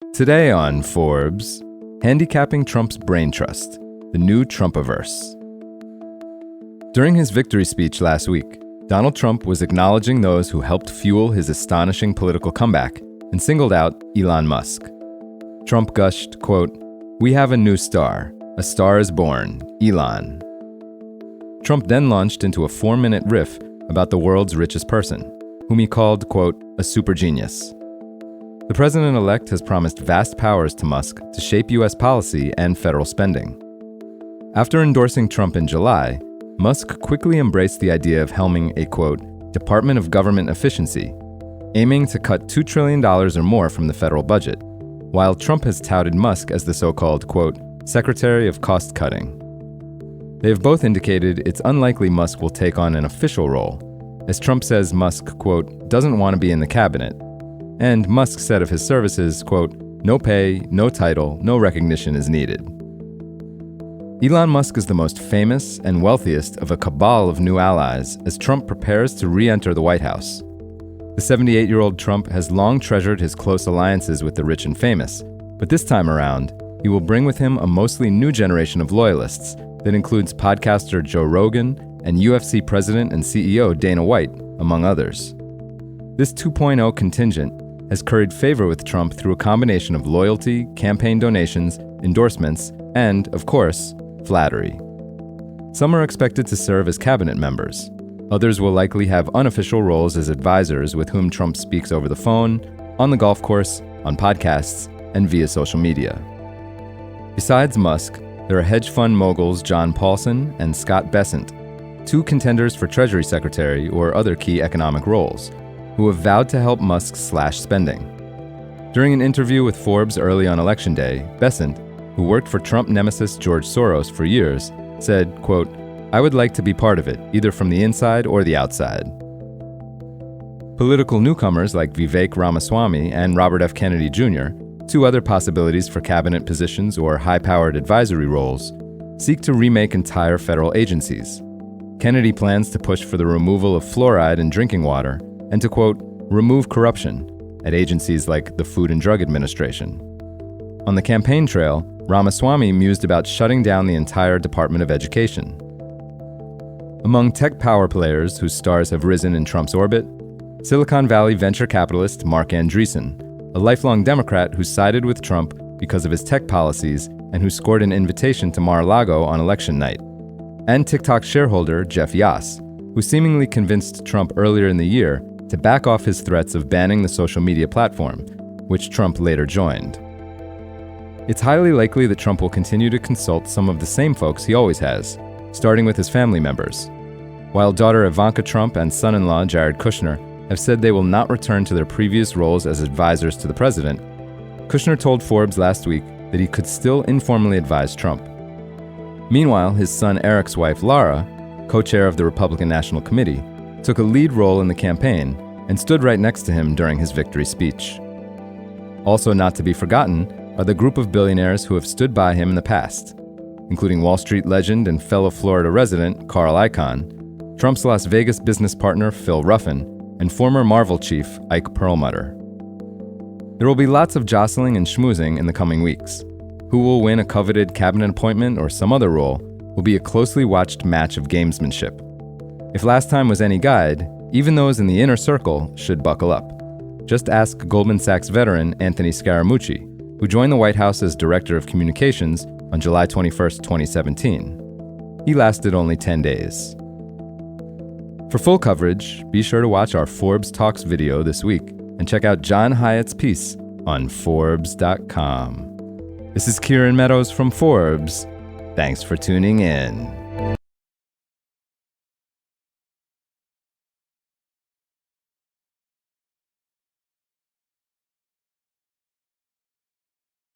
Today on Forbes, handicapping Trump's brain trust, the new Trumpaverse. During his victory speech last week, Donald Trump was acknowledging those who helped fuel his astonishing political comeback and singled out Elon Musk. Trump gushed, quote, "We have a new star. A star is born, Elon." Trump then launched into a 4-minute riff about the world's richest person, whom he called, quote, "a super genius." The president-elect has promised vast powers to Musk to shape U.S. policy and federal spending. After endorsing Trump in July, Musk quickly embraced the idea of helming a, quote, "Department of Government Efficiency," aiming to cut $2 trillion or more from the federal budget, while Trump has touted Musk as the so-called, quote, "Secretary of Cost Cutting." They have both indicated it's unlikely Musk will take on an official role, as Trump says Musk, quote, "doesn't want to be in the cabinet," and Musk said of his services, quote, "No pay, no title, no recognition is needed." Elon Musk is the most famous and wealthiest of a cabal of new allies as Trump prepares to re-enter the White House. The 78-year-old Trump has long treasured his close alliances with the rich and famous, but this time around, he will bring with him a mostly new generation of loyalists that includes podcaster Joe Rogan and UFC president and CEO Dana White, among others. This 2.0 contingent has curried favor with Trump through a combination of loyalty, campaign donations, endorsements, and, of course, flattery. Some are expected to serve as cabinet members. Others will likely have unofficial roles as advisors with whom Trump speaks over the phone, on the golf course, on podcasts, and via social media. Besides Musk, there are hedge fund moguls John Paulson and Scott Bessent, two contenders for Treasury Secretary or other key economic roles, who have vowed to help Musk slash spending. During an interview with Forbes early on Election Day, Bessent, who worked for Trump nemesis George Soros for years, said, quote, "I would like to be part of it, either from the inside or the outside." Political newcomers like Vivek Ramaswamy and Robert F. Kennedy Jr., two other possibilities for cabinet positions or high-powered advisory roles, seek to remake entire federal agencies. Kennedy plans to push for the removal of fluoride in drinking water and to, quote, "remove corruption" at agencies like the Food and Drug Administration. On the campaign trail, Ramaswamy mused about shutting down the entire Department of Education. Among tech power players whose stars have risen in Trump's orbit, Silicon Valley venture capitalist Mark Andreessen, a lifelong Democrat who sided with Trump because of his tech policies and who scored an invitation to Mar-a-Lago on election night, and TikTok shareholder Jeff Yass, who seemingly convinced Trump earlier in the year to back off his threats of banning the social media platform, which Trump later joined. It's highly likely that Trump will continue to consult some of the same folks he always has, starting with his family members. While daughter Ivanka Trump and son-in-law Jared Kushner have said they will not return to their previous roles as advisors to the president, Kushner told Forbes last week that he could still informally advise Trump. Meanwhile, his son Eric's wife Lara, co-chair of the Republican National Committee, took a lead role in the campaign and stood right next to him during his victory speech. Also not to be forgotten are the group of billionaires who have stood by him in the past, including Wall Street legend and fellow Florida resident Carl Icahn, Trump's Las Vegas business partner Phil Ruffin, and former Marvel chief Ike Perlmutter. There will be lots of jostling and schmoozing in the coming weeks. Who will win a coveted cabinet appointment or some other role will be a closely watched match of gamesmanship. If last time was any guide, even those in the inner circle should buckle up. Just ask Goldman Sachs veteran Anthony Scaramucci, who joined the White House as Director of Communications on July 21, 2017. He lasted only 10 days. For full coverage, be sure to watch our Forbes Talks video this week and check out John Hyatt's piece on Forbes.com. This is Kieran Meadows from Forbes. Thanks for tuning in.